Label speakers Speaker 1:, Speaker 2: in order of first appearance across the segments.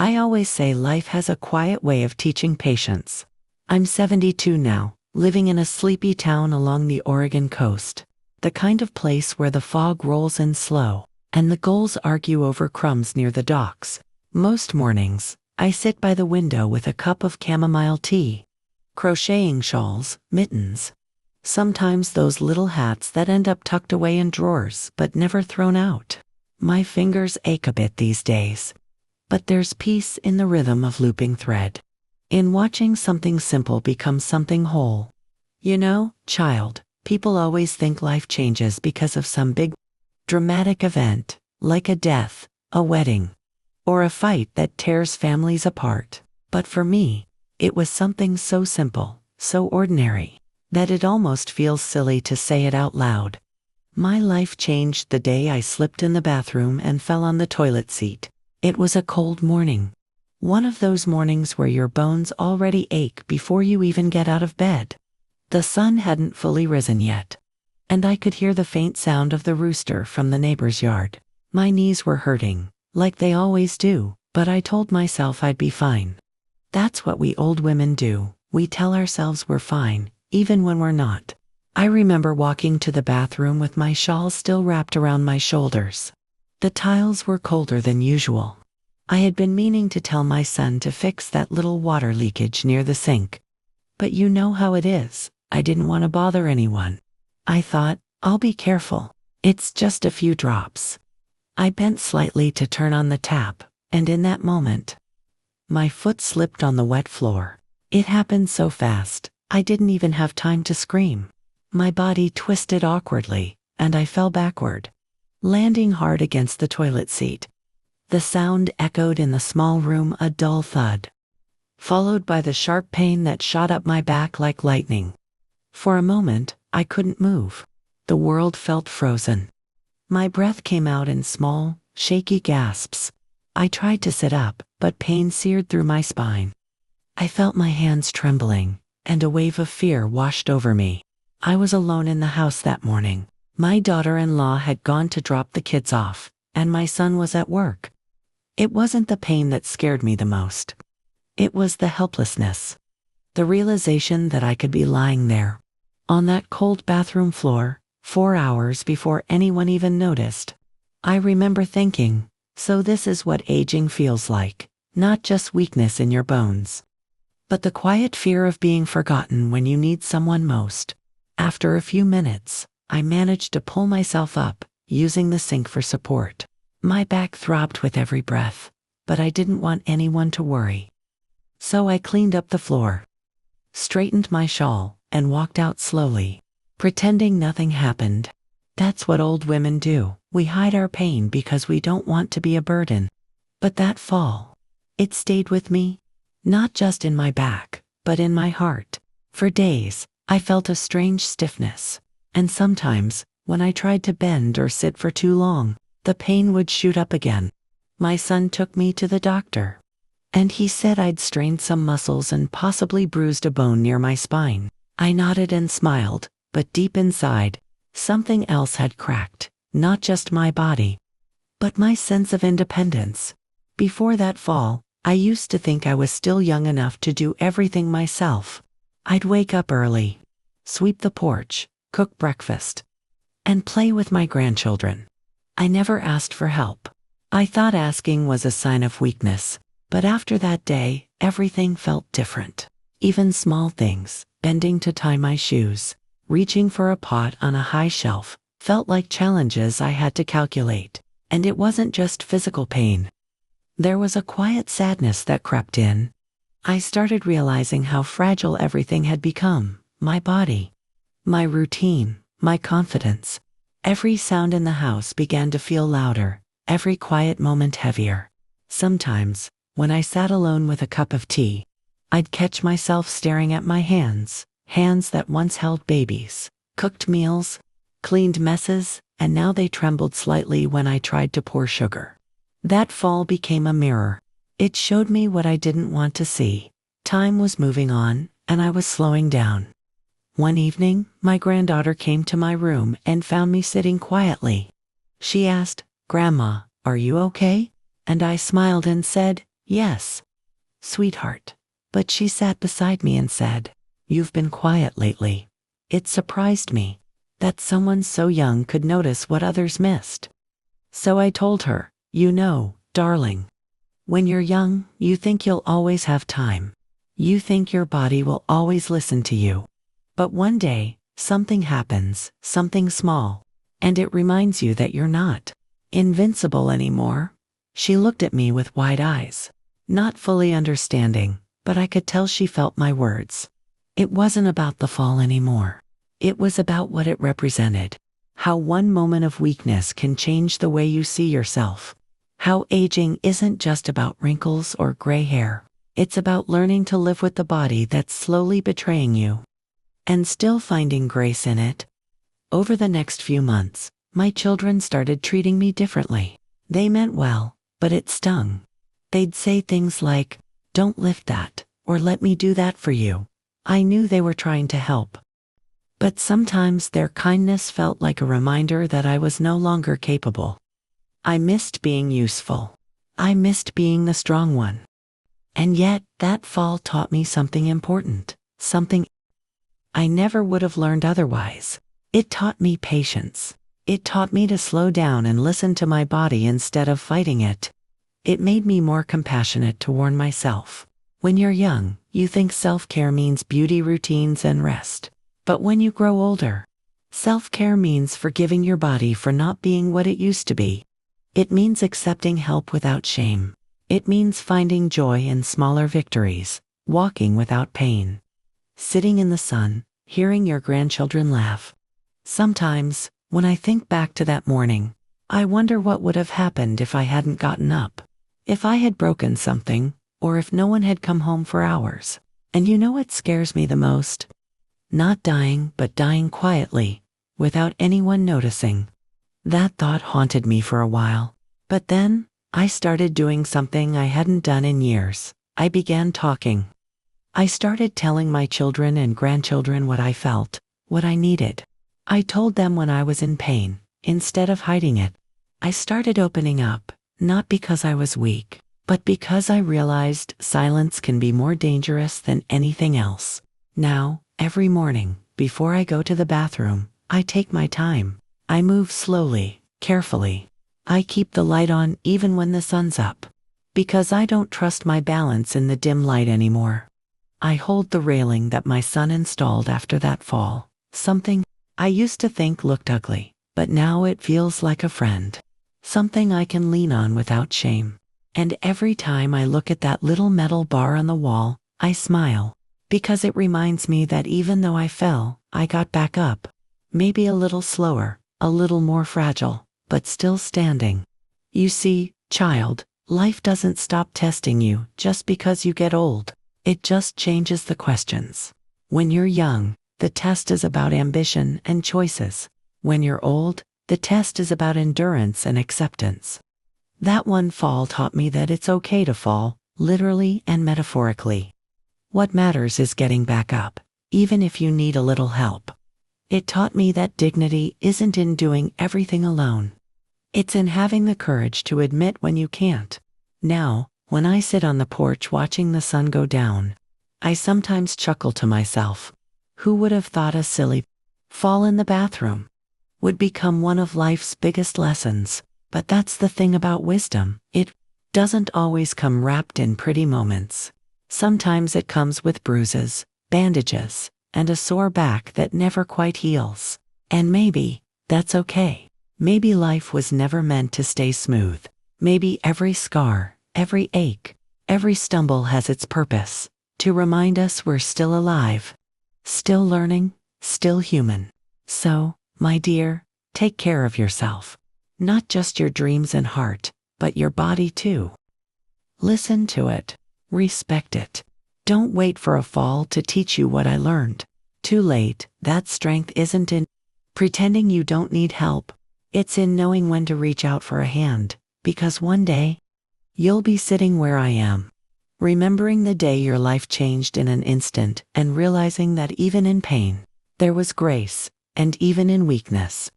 Speaker 1: I always say life has a quiet way of teaching patience. I'm 72 now, living in a sleepy town along the Oregon coast. The kind of place where the fog rolls in slow, and the gulls argue over crumbs near the docks. Most mornings, I sit by the window with a cup of chamomile tea, crocheting shawls, mittens. Sometimes those little hats that end up tucked away in drawers but never thrown out. My fingers ache a bit these days. But there's peace in the rhythm of looping thread. In watching something simple become something whole. You know, child, people always think life changes because of some big, dramatic event, like a death, a wedding, or a fight that tears families apart. But for me, it was something so simple, so ordinary, that it almost feels silly to say it out loud. My life changed the day I slipped in the bathroom and fell on the toilet seat. It was a cold morning. One of those mornings where your bones already ache before you even get out of bed. The sun hadn't fully risen yet, and I could hear the faint sound of the rooster from the neighbor's yard. My knees were hurting, like they always do, but I told myself I'd be fine. That's what we old women do. We tell ourselves we're fine, even when we're not. I remember walking to the bathroom with my shawl still wrapped around my shoulders. The tiles were colder than usual. I had been meaning to tell my son to fix that little water leakage near the sink. But you know how it is. I didn't want to bother anyone. I thought, I'll be careful. It's just a few drops. I bent slightly to turn on the tap, and in that moment, my foot slipped on the wet floor. It happened so fast, I didn't even have time to scream. My body twisted awkwardly, and I fell backward, landing hard against the toilet seat. The sound echoed in the small room, a dull thud, followed by the sharp pain that shot up my back like lightning. For a moment, I couldn't move. The world felt frozen. My breath came out in small, shaky gasps. I tried to sit up, but pain seared through my spine. I felt my hands trembling, and a wave of fear washed over me. I was alone in the house that morning. My daughter-in-law had gone to drop the kids off, and my son was at work. It wasn't the pain that scared me the most. It was the helplessness. The realization that I could be lying there, on that cold bathroom floor, 4 hours before anyone even noticed. I remember thinking, so this is what aging feels like, not just weakness in your bones, but the quiet fear of being forgotten when you need someone most. After a few minutes, I managed to pull myself up, using the sink for support. My back throbbed with every breath, but I didn't want anyone to worry. So I cleaned up the floor, straightened my shawl, and walked out slowly, pretending nothing happened. That's what old women do. We hide our pain because we don't want to be a burden. But that fall, it stayed with me, not just in my back, but in my heart. For days, I felt a strange stiffness, and sometimes, when I tried to bend or sit for too long, the pain would shoot up again. My son took me to the doctor, and he said I'd strained some muscles and possibly bruised a bone near my spine. I nodded and smiled, but deep inside, something else had cracked, not just my body, but my sense of independence. Before that fall, I used to think I was still young enough to do everything myself. I'd wake up early, sweep the porch, cook breakfast, and play with my grandchildren. I never asked for help. I thought asking was a sign of weakness, but after that day, everything felt different. Even small things, bending to tie my shoes, reaching for a pot on a high shelf, felt like challenges I had to calculate. And it wasn't just physical pain. There was a quiet sadness that crept in. I started realizing how fragile everything had become. My body, my routine, my confidence. Every sound in the house began to feel louder, every quiet moment heavier. Sometimes, when I sat alone with a cup of tea, I'd catch myself staring at my hands that once held babies, cooked meals, cleaned messes, and now they trembled slightly when I tried to pour sugar. That fall became a mirror. It showed me what I didn't want to see. Time was moving on, and I was slowing down. One evening, my granddaughter came to my room and found me sitting quietly. She asked, "Grandma, are you okay?" And I smiled and said, Yes, sweetheart. But she sat beside me and said, "You've been quiet lately." It surprised me that someone so young could notice what others missed. So I told her, "You know, darling, when you're young, you think you'll always have time. You think your body will always listen to you. But one day, something happens, something small, and it reminds you that you're not invincible anymore." She looked at me with wide eyes, not fully understanding, but I could tell she felt my words. It wasn't about the fall anymore. It was about what it represented. How one moment of weakness can change the way you see yourself. How aging isn't just about wrinkles or gray hair. It's about learning to live with the body that's slowly betraying you, and still finding grace in it. Over the next few months, my children started treating me differently. They meant well, but it stung. They'd say things like, "Don't lift that," or "Let me do that for you." I knew they were trying to help. But sometimes their kindness felt like a reminder that I was no longer capable. I missed being useful. I missed being the strong one. And yet, that fall taught me something important, something I never would have learned otherwise. It taught me patience. It taught me to slow down and listen to my body instead of fighting it. It made me more compassionate toward myself. When you're young, you think self-care means beauty routines and rest. But when you grow older, self-care means forgiving your body for not being what it used to be. It means accepting help without shame. It means finding joy in smaller victories, walking without pain, sitting in the sun, hearing your grandchildren laugh. Sometimes, when I think back to that morning, I wonder what would have happened if I hadn't gotten up. If I had broken something, or if no one had come home for hours. And you know what scares me the most? Not dying, but dying quietly, without anyone noticing. That thought haunted me for a while. But then, I started doing something I hadn't done in years. I began talking. I started telling my children and grandchildren what I felt, what I needed. I told them when I was in pain, instead of hiding it. I started opening up, not because I was weak, but because I realized silence can be more dangerous than anything else. Now, every morning, before I go to the bathroom, I take my time. I move slowly, carefully. I keep the light on even when the sun's up, because I don't trust my balance in the dim light anymore. I hold the railing that my son installed after that fall, something I used to think looked ugly, but now it feels like a friend, something I can lean on without shame. And every time I look at that little metal bar on the wall, I smile, because it reminds me that even though I fell, I got back up. Maybe a little slower, a little more fragile, but still standing. You see, child, life doesn't stop testing you just because you get old. It just changes the questions. When you're young, the test is about ambition and choices. When you're old, the test is about endurance and acceptance. That one fall taught me that it's okay to fall, literally and metaphorically. What matters is getting back up, even if you need a little help. It taught me that dignity isn't in doing everything alone. It's in having the courage to admit when you can't. Now, when I sit on the porch watching the sun go down, I sometimes chuckle to myself. Who would have thought a silly fall in the bathroom would become one of life's biggest lessons? But that's the thing about wisdom. It doesn't always come wrapped in pretty moments. Sometimes it comes with bruises, bandages, and a sore back that never quite heals. And maybe that's okay. Maybe life was never meant to stay smooth. Maybe every scar, every ache, every stumble has its purpose, to remind us we're still alive, still learning, still human. So, my dear, take care of yourself. Not just your dreams and heart, but your body too. Listen to it. Respect it. Don't wait for a fall to teach you what I learned. Too late. That strength isn't in pretending you don't need help. It's in knowing when to reach out for a hand, because one day, you'll be sitting where I am, remembering the day your life changed in an instant and realizing that even in pain, there was grace, and even in weakness,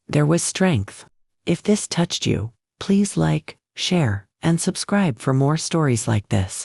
Speaker 1: there was strength. If this touched you, please like, share, and subscribe for more stories like this.